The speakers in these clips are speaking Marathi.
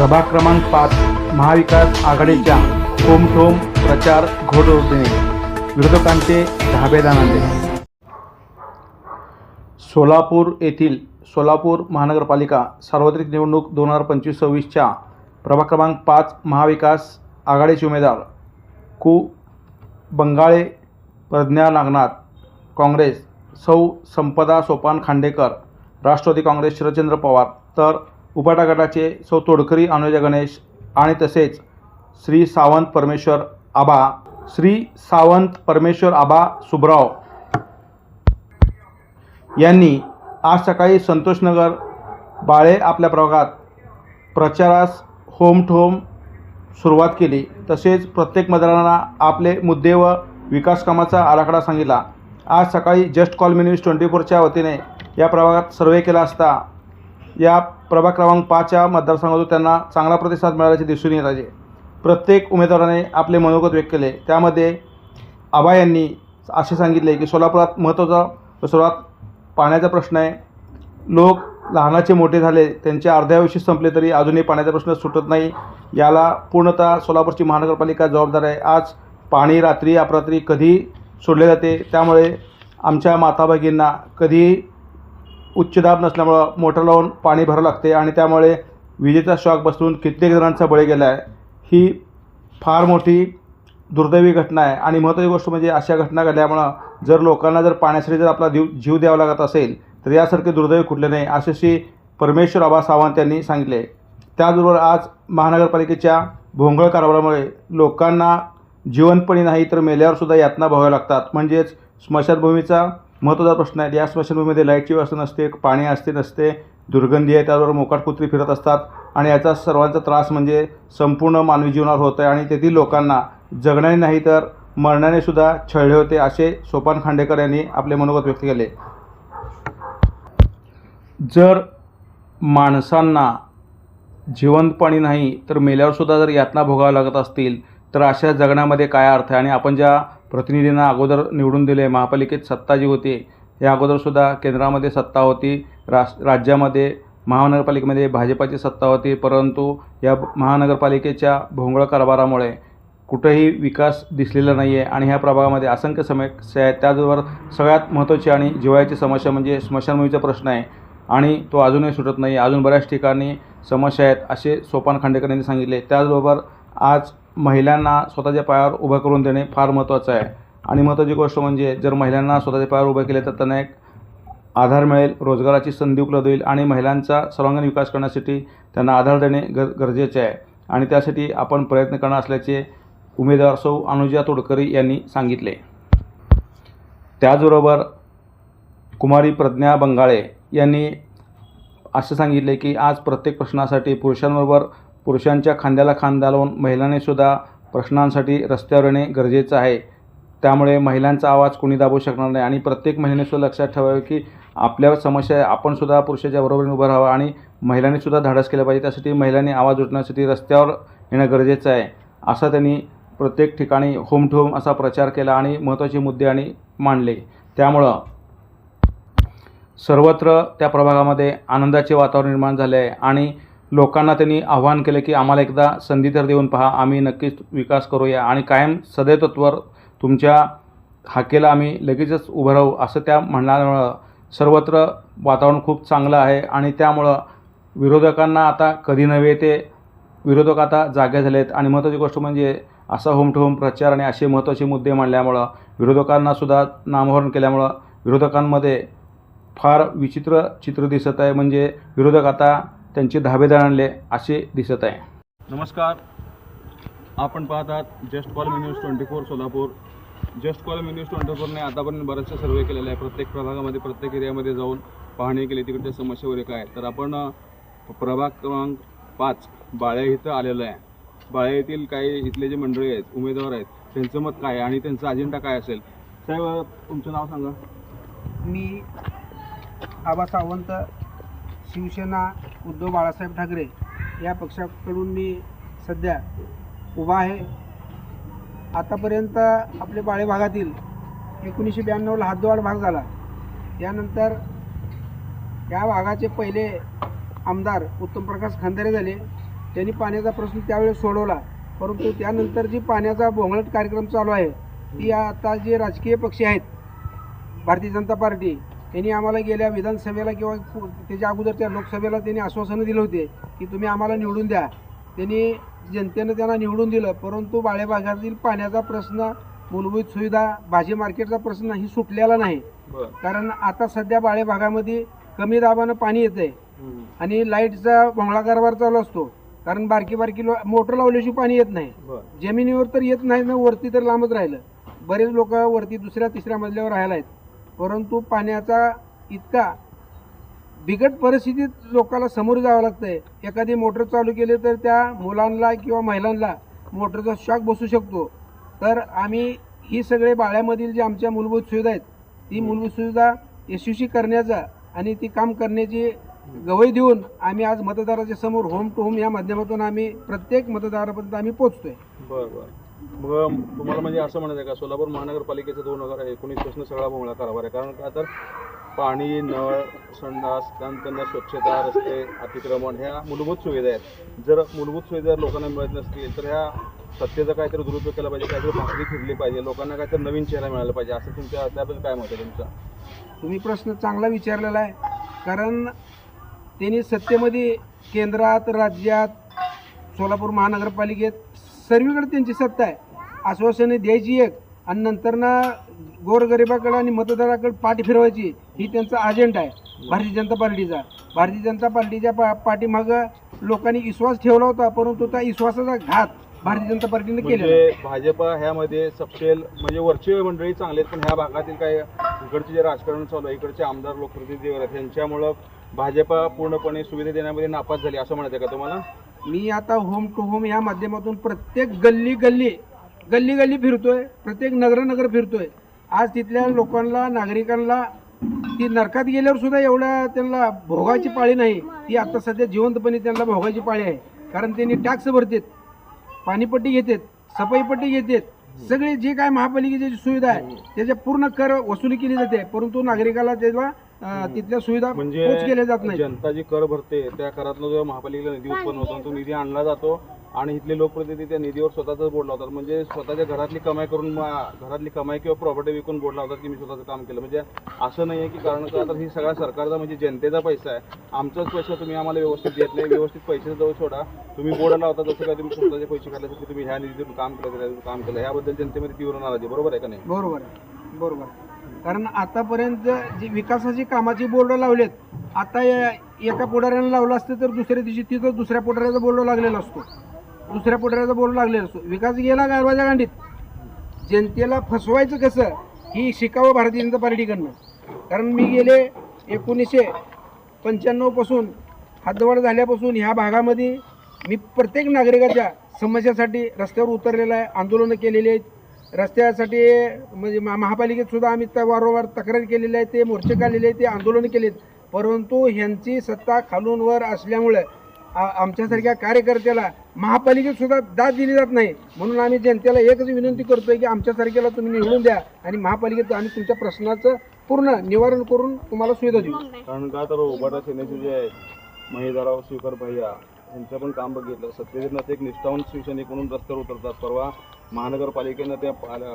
प्रभाग क्रमांक 5 महाविकास आघाडीच्या ठोम प्रचार घोडदौडीने विरोधकांचे धाबे दाणाले। सोलापूर येथील सोलापूर महानगरपालिका सार्वत्रिक निवडणूक 2025-26च्या प्रभाग क्रमांक 5 महाविकास आघाडीचे उमेदवार कु. बंगाळे प्रज्ञा नागनाथ, काँग्रेस सौ. संपदा सोपान खांडेकर, राष्ट्रवादी काँग्रेस शरदचंद्र पवार, तर उबाटा गटाचे सौ. तोडकरी अनुजा गणेश आणि तसेच श्री सावंत परमेश्वर आबा सुब्राव यांनी आज सकाळी संतोषनगर बाळे आपल्या प्रभागात प्रचारास ठोम सुरुवात केली। तसेच प्रत्येक मतदारांना आपले मुद्दे व विकास कामाचा आराखडा सांगितला। आज सकाळी जस्ट कॉल मी न्यूज 24च्या वतीने या प्रभागात सर्वे केला असता या प्रभाग क्रमांक 5च्या मतदारसंघातून त्यांना चांगला प्रतिसाद मिळाल्याचे दिसून येत आहे। प्रत्येक उमेदवाराने आपले मनोगत व्यक्त केले। त्यामध्ये आबा यांनी असे सांगितले की सोलापुरात महत्त्वाचा सर्वात पाण्याचा प्रश्न आहे। लोक लहानाचे मोठे झाले, त्यांचे अर्ध्या आयुष्य संपले तरी अजूनही पाण्याचा प्रश्न सुटत नाही। याला पूर्णतः सोलापूरची महानगरपालिका जबाबदार आहे। आज पाणी रात्री अपरात्री कधी सोडले जाते, त्यामुळे आमच्या माता भगिनींना कधी उच्च दाब नसल्यामुळं मोटर लावून पाणी भरावं लागते आणि त्यामुळे विजेचा शॉक बसून कित्येक जणांचा बळी गेला आहे। ही फार मोठी दुर्दैवी घटना आहे आणि महत्त्वाची गोष्ट म्हणजे अशा घटना घडल्यामुळं जर लोकांना जर पाण्यासाठी जर आपला जीव द्यावा लागत असेल तर यासारखे दुर्दैवी कुठले नाही, असे श्री परमेश्वर आबा सावंत यांनी सांगितले। त्याचबरोबर आज महानगरपालिकेच्या भोंगळ कारभारामुळे लोकांना जिवंतपणी नाही तर मेल्यावरसुद्धा यातना भोगाव्या लागतात। म्हणजेच स्मशानभूमीचा महत्त्वाचा प्रश्न आहे। या स्मशानभूमीमध्ये लाईटची व्यवस्था नसते, पाणी असते नसते, दुर्गंधी आहे, त्याबरोबर मोकाट कुत्री फिरत असतात आणि याचा सर्वांचा त्रास म्हणजे संपूर्ण मानवी जीवनावर होत आहे आणि तेथील लोकांना जगण्याने नाही तर मरण्याने सुद्धा छळले होते, असे सोपान खांडेकर यांनी आपले मनोगत व्यक्त केले। जर माणसांना जिवंतपणी नाही तर मेल्यावरसुद्धा जर यातना भोगाव्या लागत असतील तर अशा जगण्यामध्ये काय अर्थ आहे। आणि आपण ज्या प्रतिनिधींना अगोदर निवडून दिले, महापालिकेत सत्ता जी होती या अगोदरसुद्धा केंद्रामध्ये सत्ता होती, राज्यामध्ये महानगरपालिकेमध्ये भाजपाची सत्ता होती, परंतु या महानगरपालिकेच्या भोंगळ कारभारामुळे कुठेही विकास दिसलेला नाही आहे आणि ह्या प्रभागामध्ये असंख्य समस्या आहेत। त्याचबरोबर सगळ्यात महत्त्वाची आणि जिव्हाळ्याची समस्या म्हणजे स्मशानभूमीचा प्रश्न आहे आणि तो अजूनही सुटत नाही। अजून बऱ्याच ठिकाणी समस्या आहेत असे सोपान खांडेकर यांनी सांगितले। त्याचबरोबर आज महिलांना स्वतःच्या पायावर उभं करून देणे फार महत्त्वाचं आहे आणि महत्त्वाची गोष्ट म्हणजे जर महिलांना स्वतःच्या पायावर उभं केले तर त्यांना एक आधार मिळेल, रोजगाराची संधी उपलब्ध होईल आणि महिलांचा सर्वांगीण विकास करण्यासाठी त्यांना आधार देणे गरजेचे आहे आणि त्यासाठी आपण प्रयत्न करणार असल्याचे उमेदवार सौ. अनुजा तोडकरी यांनी सांगितले। त्याचबरोबर कुमारी प्रज्ञा बंगाळे यांनी असं सांगितले की आज प्रत्येक प्रश्नासाठी पुरुषांबरोबर पुरुषांच्या खांद्याला खांदा लावून महिलांनी सुद्धा प्रश्नांसाठी रस्त्यावर येणे गरजेचं आहे। त्यामुळे महिलांचा आवाज कोणी दाबू शकणार नाही आणि प्रत्येक महिलेने सुद्धा लक्षात ठेवावे की आपल्या समस्या आपण सुद्धा पुरुषाच्या बरोबरीने उभं राहावं आणि महिलांनी सुद्धा धाडस केलं पाहिजे। त्यासाठी महिलांनी आवाज उठवण्यासाठी रस्त्यावर येणं गरजेचं आहे, असं त्यांनी प्रत्येक ठिकाणी ठोम असा प्रचार केला आणि महत्त्वाचे मुद्दे आणि मांडले। त्यामुळं सर्वत्र त्या प्रभागामध्ये आनंदाचे वातावरण निर्माण झाले आहे आणि लोकांना त्यांनी आव्हान केले की आम्हाला एकदा संधी तर देऊन पहा, आम्ही नक्कीच विकास करूया आणि कायम सदैव तत्वर तुमच्या हाकेला आम्ही लगेचच उभं राहू, असं त्या म्हणल्यामुळं सर्वत्र वातावरण खूप चांगलं आहे आणि त्यामुळं विरोधकांना आता कधी नव्हे ते विरोधक आता जागे झाले आहेत आणि महत्त्वाची गोष्ट म्हणजे असा ठोम प्रचार आणि असे महत्त्वाचे मुद्दे मांडल्यामुळं विरोधकांनासुद्धा नामोहरण केल्यामुळं विरोधकांमध्ये फार विचित्र चित्र दिसत आहे। म्हणजे विरोधक आता त्यांचे धाबे दाणले असे दिसत आहे। नमस्कार, आपण पाहतात just call me news 24 Solapur. Just call me news 24ने आतापर्यंत बरेचसे सर्वे केलेले आहे। प्रत्येक प्रभागामध्ये प्रत्येक एरियामध्ये जाऊन पाहणी केली, तिकडच्या समस्या वगैरे काय। तर आपण प्रभाग क्रमांक 5 बाळे इथं आलेलो आहे। बाळे येथील काही इथले जे मंडळी आहेत, उमेदवार आहेत, त्यांचं मत काय आणि त्यांचा अजेंडा काय असेल। साहेब, तुमचं नाव सांगा। मी आबा सावंत, शिवसेना उद्धव बाळासाहेब ठाकरे या पक्षाकडून मी सध्या उभा आहे। आतापर्यंत आपल्या बाळे भागातील 1992ला हद्दवाढ भाग झाला, यानंतर या भागाचे पहिले आमदार उत्तम प्रकाश खंदारे झाले। त्यांनी पाण्याचा प्रश्न त्यावेळेस सोडवला. परंतु त्यानंतर जी पाण्याचा बोंगळट कार्यक्रम चालू आहे ती आता जे राजकीय पक्ष आहेत भारतीय जनता पार्टी यांनी आम्हाला गेल्या विधानसभेला किंवा त्याच्या अगोदरच्या लोकसभेला त्यांनी आश्वासनं दिलं होते की तुम्ही आम्हाला निवडून द्या. त्यांनी जनतेनं त्यांना निवडून दिलं, परंतु बाळे भागातील पाण्याचा प्रश्न, मूलभूत सुविधा, भाजी मार्केटचा प्रश्न ही सुटलेला नाही. बरं. कारण आता सध्या बाळे भागामध्ये कमी दाबानं पाणी येतंय आणि लाईटचा भोंगळा कारभार चालू असतो. कारण बारकी मोटर लावल्याशिवाय पाणी येत नाही. बरं. जमिनीवर तर येत नाही ना, वरती तर लांबच राहिलं. बरेच लोक वरती दुसऱ्या तिसऱ्या मजल्यावर राहायला आहेत, परंतु पाण्याचा इतका बिकट परिस्थितीत लोकांना समोर जावं लागतंय. एखादी मोटर चालू केली तर त्या मुलांना किंवा महिलांना मोटरचा शॉक बसू शकतो. तर आम्ही ही सगळे बाळ्यामधील जे आमच्या मूलभूत सुविधा आहेत ती मूलभूत सुविधा यशस्वी करण्याचा आणि ती काम करण्याची गवाही देऊन आम्ही आज मतदाराच्या समोर होम टू होम या माध्यमातून आम्ही प्रत्येक मतदारापर्यंत आम्ही पोहोचतोय. बरं बरं. मग तुम्हाला म्हणजे असं म्हणायचं आहे का सोलापूर महानगरपालिकेचा 2019 पासून सगळा भोंगळा कारभार आहे? कारण का तर पाणी, नळ, संडास, त्यानंतर स्वच्छता, रस्ते, अतिक्रमण ह्या मूलभूत सुविधा आहेत. जर मूलभूत सुविधा लोकांना मिळत नसतील तर ह्या सत्तेचा काहीतरी दुरुपयोग केला पाहिजे, काहीतरी भाकरी फिरली पाहिजे, लोकांना काहीतरी नवीन चेहरा मिळाला पाहिजे, असं तुमच्या त्याबद्दल काय मत आहे तुमचं? तुम्ही प्रश्न चांगला विचारलेला आहे. कारण त्यांनी सत्तेमध्ये केंद्रात, राज्यात, सोलापूर महानगरपालिकेत सर्वीकडे त्यांची सत्ता आहे. आश्वासने द्यायची एक आणि नंतर ना गोरगरिबाकडे आणि मतदाराकडे पाठी फिरवायची ही त्यांचा अजेंडा आहे भारतीय जनता पार्टीचा. भारतीय जनता पार्टीच्या पाठीमागं लोकांनी विश्वास ठेवला होता, परंतु त्या विश्वासाचा घात भारतीय जनता पार्टीने केलेला आहे. म्हणजे भाजपा ह्यामध्ये सपशेल म्हणजे वरची मंडळी चांगली आहेत, पण ह्या भागातील काही इकडचे जे राजकारण चालू आहे, इकडचे आमदार लोकप्रतिनिधी वगैरे त्यांच्यामुळं भाजपा पूर्णपणे सुविधा देण्यामध्ये नापास झाली असं म्हणायचं का तुम्हाला? मी आता होम टू होम या माध्यमातून प्रत्येक गल्ली फिरतोय, प्रत्येक नगर फिरतोय. आज तिथल्या लोकांना, नागरिकांना ती नरकात गेल्यावर सुद्धा एवढा त्यांना भोगाची पाळी नाही, ती आता सध्या जिवंतपणे त्यांना भोगाची पाळी आहे. कारण त्यांनी टॅक्स भरतात, पाणीपट्टी घेतात, सफाईपट्टी घेतात, सगळे जे काय महापालिकेची सुविधा आहे त्याच्या पूर्ण कर वसुली केली जाते, परंतु नागरिकाला त्याला तिथल्या सुविधा म्हणजे पोच केल्या जात नाही. जनता जी कर भरते त्या करातनं जो महापालिकेला निधी उत्पन्न होतो तो निधी आणला जातो आणि इथले लोकप्रतिनिधी त्या निधीवर स्वतःच बोर्ड लावतात. म्हणजे स्वतःच्या घरातली कमाई करून घरातली कमाई किंवा प्रॉपर्टी विकून बोर्ड लावतात की मी स्वतःचं काम केलं. म्हणजे असं नाही आहे की कारण का तर ही सगळा सरकारचा म्हणजे जनतेचा पैसा आहे, आमचाच पैसा तुम्ही आम्हाला व्यवस्थित देत नाही. व्यवस्थित पैसे जाऊ सोडा, तुम्ही बोर्ड लावता जसं काय तुम्ही स्वतःचे पैसे काढल्यासाठी तुम्ही ह्या निधीतून काम केलं ह्याबद्दल जनतेमध्ये तीव्र नाराजी. बरोबर आहे का नाही? बरोबर. कारण आतापर्यंत जी विकासाची कामाची बोर्ड लावलेत, आता एका पुढाऱ्यानं लावलं असतं तर दुसऱ्या दिवशी तिथं दुसऱ्या पुढाऱ्याचा बोर्ड लागलेला असतो, विकास गेला गारवाच्या गांडीत. जनतेला फसवायचं कसं ही शिकावं भारतीय जनता पार्टीकडनं. कारण मी गेले 1995 पासून हद्दवाढ झाल्यापासून ह्या भागामध्ये मी प्रत्येक नागरिकाच्या समस्यासाठी रस्त्यावर उतरलेला आहे, आंदोलनं केलेली आहेत. रस्त्यासाठी म्हणजे महापालिकेत सुद्धा आम्ही वारंवार तक्रार केलेली आहे, ते मोर्चे काढलेले आहेत, ते आंदोलनं केलेत. परंतु ह्यांची सत्ता खालून वर असल्यामुळे आमच्यासारख्या कार्यकर्त्याला महापालिकेत सुद्धा दाद दिली जात नाही. म्हणून आम्ही जनतेला एकच विनंती करतोय की आमच्यासारख्याला तुम्ही निवडून द्या आणि महापालिकेत आम्ही तुमच्या प्रश्नाचं पूर्ण निवारण करून तुम्हाला सुविधा देऊ. कारण का तर उभाटा सेनेचे जे आहेत महिदाराव स्वीकार भैया यांचं पण काम बघितलं. सत्तेत एक निष्ठावंत शिवसैनिक म्हणून रस्त्यावर उतरतात. परवा महानगरपालिकेनं त्या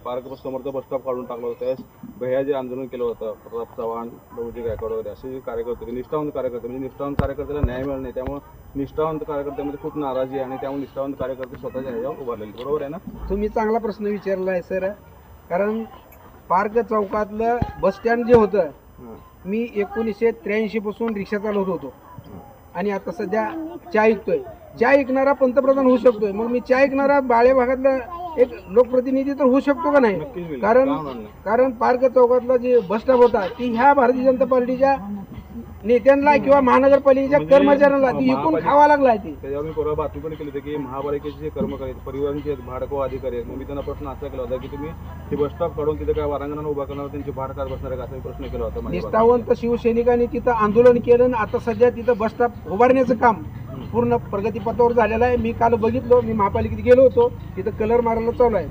पार्क समोरचा बस स्टॉप काढून टाकलं होतं. त्यावेळेस भैया जे आंदोलन केलं होतं, प्रताप चव्हाण, लवजी गायकवाड वगैरे असे जे कार्यकर्ते, निष्ठावंत कार्यकर्ते, म्हणजे निष्ठावंत कार्यकर्त्याला न्याय मिळत नाही, त्यामुळे निष्ठावंत कार्यकर्त्यामध्ये खूप नाराजी आहे आणि त्यामुळे निष्ठावंत कार्यकर्ते स्वतःच्या ह्याच्यावर उभारलेले. बरोबर आहे ना? तुम्ही चांगला प्रश्न विचारला आहे सर. कारण पार्क चौकातलं बसस्टँड जे होतं, मी 1983 पासून रिक्षा चालवत होतो आणि आता सध्या चहा ऐकतोय. चहा ऐकणारा पंतप्रधान होऊ शकतोय, मग मी चहा ऐकणारा बाळे भागातला एक लोकप्रतिनिधी तर होऊ शकतो का नाही? कारण पार्क चौकातला जे बस स्टॉप होता ती ह्या भारतीय जनता पार्टीच्या नेत्यांना किंवा महानगरपालिकेच्या कर्मचाऱ्यांना ती विकून खावा लागला आहे. त्याच्यावर मी परवा बातमी पण केली होती की महापालिकेचे जे कर्मचारी परिवहनचे भाडको अधिकारी आहेत, मग मी त्यांना प्रश्न असा केला होता की तुम्ही ते बस स्टॉप काढून तिथे काय वारांगणाला उभा करणार, त्यांची भाड काय बसणार आहे असा प्रश्न केला होता. निष्ठावंत शिवसैनिकांनी तिथं आंदोलन केलं आणि आता सध्या तिथं बस स्टॉप उभारण्याचं काम पूर्ण प्रगतीपथावर झालेलं आहे. मी काल बघितलो, मी महापालिकेत गेलो होतो, तिथं कलर मारायला चालू आहे,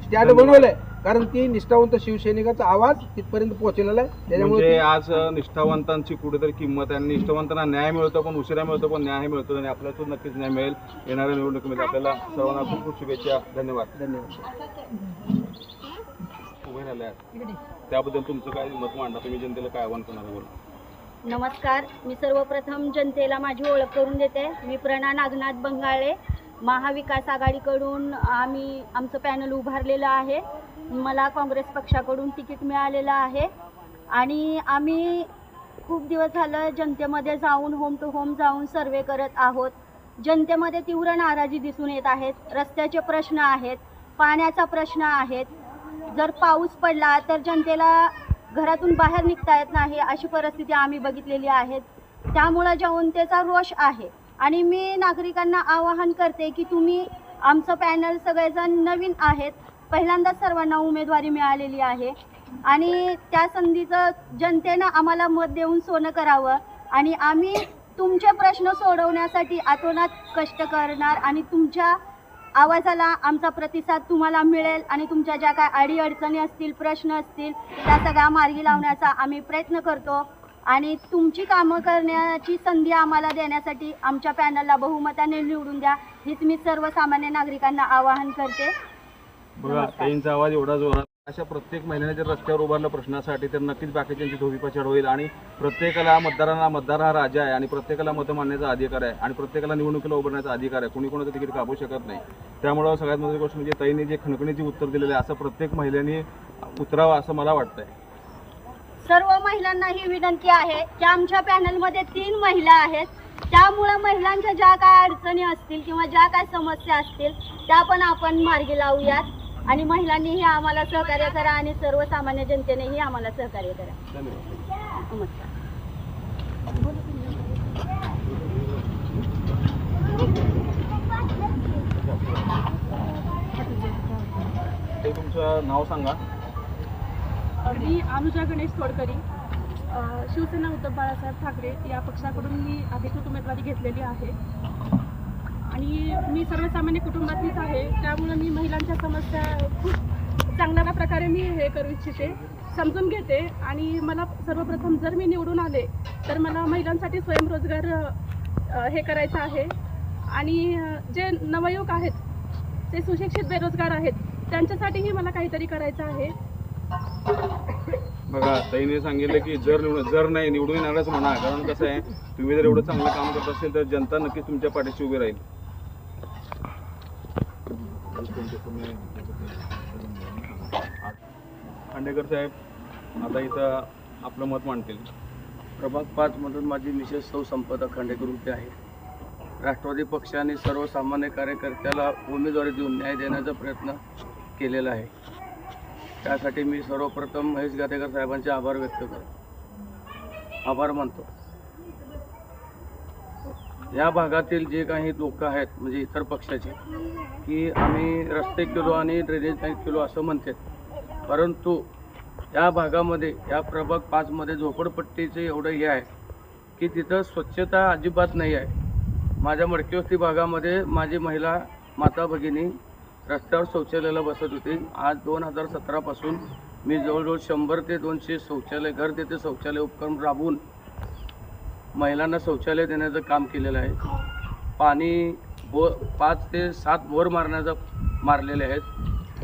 स्टँड बनवलंय. कारण ती निष्ठावंत शिवसैनिकाचा आवाज तिथपर्यंत पोहोचलेला आहे. म्हणजे त्याच्यामुळे आज निष्ठावंतांची कुठेतरी किंमत आहे. निष्ठावंतांना न्याय मिळतो, पण उशिरा मिळतो, पण न्याय मिळतो आणि आपल्याला तो नक्कीच न्याय मिळेल. येणाऱ्या निवडणुकीमध्ये आपल्याला सर्वांना खूप खूप शुभेच्छा. धन्यवाद. उभे राहिले आहेत त्याबद्दल तुमचं काय मत मांडा, तुम्ही जनतेला काय आव्हान करणार आहे? बोला. नमस्कार. मी सर्वप्रथम जनतेला माझी ओळख करून देते. मी प्रणा नागनाथ बंगाळे, महाविकास आघाडीकडून आमचं पॅनल उभारलेलं आहे. मला काँग्रेस पक्षाकडून तिकीट मिळालेलं आहे आणि आम्ही खूप दिवस झालं जनतेमध्ये जाऊन होम टू होम जाऊन सर्वे करत आहोत. जनतेमध्ये तीव्र नाराजी दिसून येत आहेत. रस्त्याचे प्रश्न आहेत, पाण्याचा प्रश्न आहेत. जर पाऊस पडला तर जनतेला घरातून बाहेर निघता येत नाही, अशी परिस्थिती आम्ही बघितलेली आहे. त्यामुळं जनतेचा रोष आहे आणि मी नागरिकांना आवाहन करते की तुम्ही आमचं पॅनल सगळेजण नवीन आहेत, पहिल्यांदाच सर्वांना उमेदवारी मिळालेली आहे आणि त्या संधीचं जनतेनं आम्हाला मत देऊन सोनं करावं आणि आम्ही तुमचे प्रश्न सोडवण्यासाठी आतोनात कष्ट करणार आणि तुमच्या आवाजाला आमचा प्रतिसाद तुम्हाला मिळेल आणि तुमच्या ज्या काय अडीअडचणी असतील, प्रश्न असतील, त्या सगळ्या मार्गी लावण्याचा आम्ही प्रयत्न करतो आणि तुमची कामं करण्याची संधी आम्हाला देण्यासाठी आमच्या पॅनलला बहुमताने निवडून द्या, हीच मी सर्वसामान्य नागरिकांना आवाहन करते. बघा, ताईंचा आवाज एवढा जोरात. अशा प्रत्येक महिन्याने जर रस्त्यावर उभारलं प्रश्नासाठी तर नक्कीच बाकीच्यांची धोबीपछाड होईल आणि प्रत्येकाला मतदार हा राजा आहे आणि प्रत्येकाला मतं मानण्याचा अधिकार आहे आणि प्रत्येकाला निवडणुकीला उभारण्याचा अधिकार आहे. कोणी कोणाचं तिकीट कापू शकत नाही. त्यामुळं सगळ्यात महत्त्वाची गोष्ट म्हणजे ताईंनी जे खणखणीची उत्तर दिलेलं आहे, असं प्रत्येक महिलेने उतरावं असं मला वाटतंय. सर्व महिलांना ही विनंती आहे की आमच्या पॅनलमध्ये 3 महिला आहेत, त्यामुळं महिलांच्या ज्या काय अडचणी असतील किंवा ज्या काय समस्या असतील त्या पण आपण मार्गी लावूयात आणि महिलांनीही आम्हाला सहकार्य करा आणि सर्वसामान्य जनतेनेही आम्हाला सहकार्य करा. धन्यवाद. नमस्कार. ते तुमचं नाव सांगा. मी अनुजा गणेश तोडकरी, शिवसेना उद्धव बाळासाहेब ठाकरे या पक्षाकडून मी अधिकृत उमेदवारी घेतलेली आहे आणि मी सर्वसामान्य कुटुंबातलीच आहे. त्यामुळे मी महिलांच्या समस्या खूप चांगल्या प्रकारे मी हे करू इच्छिते, समजून घेते आणि मला सर्वप्रथम जर मी निवडून आले तर मला महिलांसाठी स्वयंरोजगार हे करायचं आहे आणि जे नवयुवक आहेत, ते सुशिक्षित बेरोजगार आहेत, त्यांच्यासाठीही मला काहीतरी करायचं आहे. बघा, ताईने सांगितलं की जर नाही निवडून येणारच म्हणा, कारण कसं आहे, तुम्ही जर एवढं चांगलं काम करत असेल तर जनता नक्कीच तुमच्या पाठीशी उभी राहील. खांडेकर साहेब आता इथं आपलं मत मांडतील. प्रभाग 5 मधून माझी मिसेस सौ संपदा खांडेकर उभे आहे. राष्ट्रवादी पक्षाने सर्वसामान्य कार्यकर्त्याला उमेदवारी देऊन न्याय देण्याचा प्रयत्न केलेला आहे. त्यासाठी मी सर्वप्रथम महेश गातेकर साहेबांचे आभार व्यक्त करतो, आभार मानतो. या भागातील जे काही लोक आहेत म्हणजे इतर पक्षाचे की आम्ही रस्ते केलो आणि ड्रेनेज नाही केलो असं म्हणतात, परंतु या भागामध्ये या प्रभाग 5 मध्ये झोपडपट्टीचे एवढं हे आहे की तिथं स्वच्छता अजिबात नाही आहे. माझ्या मडकीवस्ती भागामध्ये माझी महिला माता भगिनी रस्त्यावर शौचालयाला बसत होती. आज 2017 पासून मी जवळजवळ 100 ते 200 शौचालय घर तेथे शौचालय उपक्रम राबवून महिलांना शौचालय देण्याचं काम केलेलं आहे. पाणी 5 ते 7 बोर मारलेले आहेत.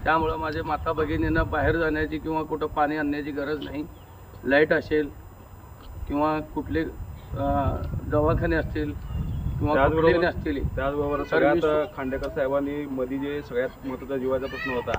त्यामुळं माझ्या माता भगिनींना बाहेर जाण्याची किंवा कुठं पाणी आणण्याची गरज नाही. लाईट असेल किंवा कुठले दवाखाने असतील किंवा कुठले असतील. त्याचबरोबर सगळ्यात खांडेकर साहेबांनी मध्ये जे सगळ्यात महत्त्वाचा जीवाचा प्रश्न होता,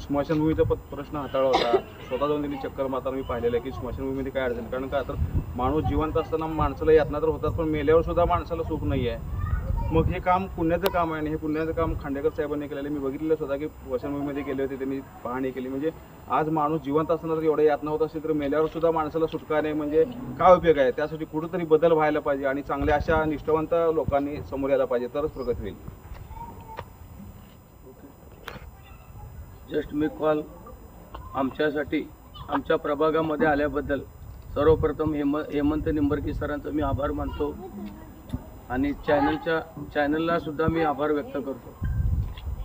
स्मशानभूमीचा प्रश्न हाताळला होता. स्वतः जाऊन त्यांनी चक्कर मारताना मी पाहिलेलं आहे की स्मशानभूमीमध्ये काय अडचण, कारण का तर माणूस जिवंत असताना माणसाला यातना तर होतात, पण मेल्यावर सुद्धा माणसाला सुख नाही आहे. मग हे काम पुण्याचं काम आहे आणि हे पुण्याचं काम खांडेकर साहेबांनी केलेलं मी बघितलेलं स्वतः की स्मशानभूमीमध्ये गेले होते, त्यांनी पाहणी केली. म्हणजे आज माणूस जिवंत असताना जर एवढ्या यातना होत असेल तर मेल्यावर सुद्धा माणसाला सुटका नाही, म्हणजे काय उपयोग आहे. त्यासाठी कुठंतरी बदल व्हायला पाहिजे आणि चांगल्या अशा निष्ठावंत लोकांनी समोर यायला पाहिजे, तरच प्रगती होईल. जस्ट मी कॉल आमच्यासाठी आमच्या प्रभागामध्ये आल्याबद्दल सर्वप्रथम हेमंत निंबरकी सरांचा मी आभार मानतो आणि चॅनलला सुद्धा मी आभार व्यक्त करतो.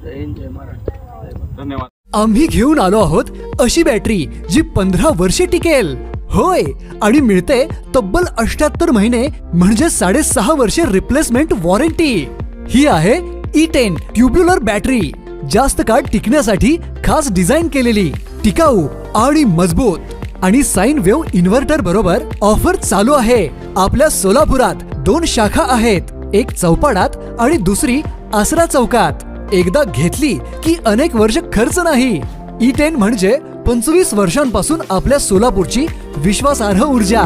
जय हिंद, जय महाराष्ट्र, जय भारत. धन्यवाद. आम्ही घेऊन आलो आहोत अशी बॅटरी जी 15 वर्षे टिकेल. होय, आणि मिळते तब्बल 78 महिने म्हणजे 6.5 वर्षे रिप्लेसमेंट वॉरंटी. ही आहे E10 ट्युब्युलर बॅटरी. जास्त काळ टिकण्यासाठी खास डिझाईन केलेली, टिकाऊ आणि मजबूत. आणि साइन वेव्ह इन्व्हर्टर बरोबर ऑफर चालू आहे. आपल्या सोलापुरात 2 शाखा आहेत, एक चौपाडात आणि दुसरी आसरा चौकात. एकदा घेतली की अनेक वर्ष खर्च नाही. E10 म्हणजे 25 वर्षांपासून आपल्या सोलापूरची विश्वासार्ह ऊर्जा.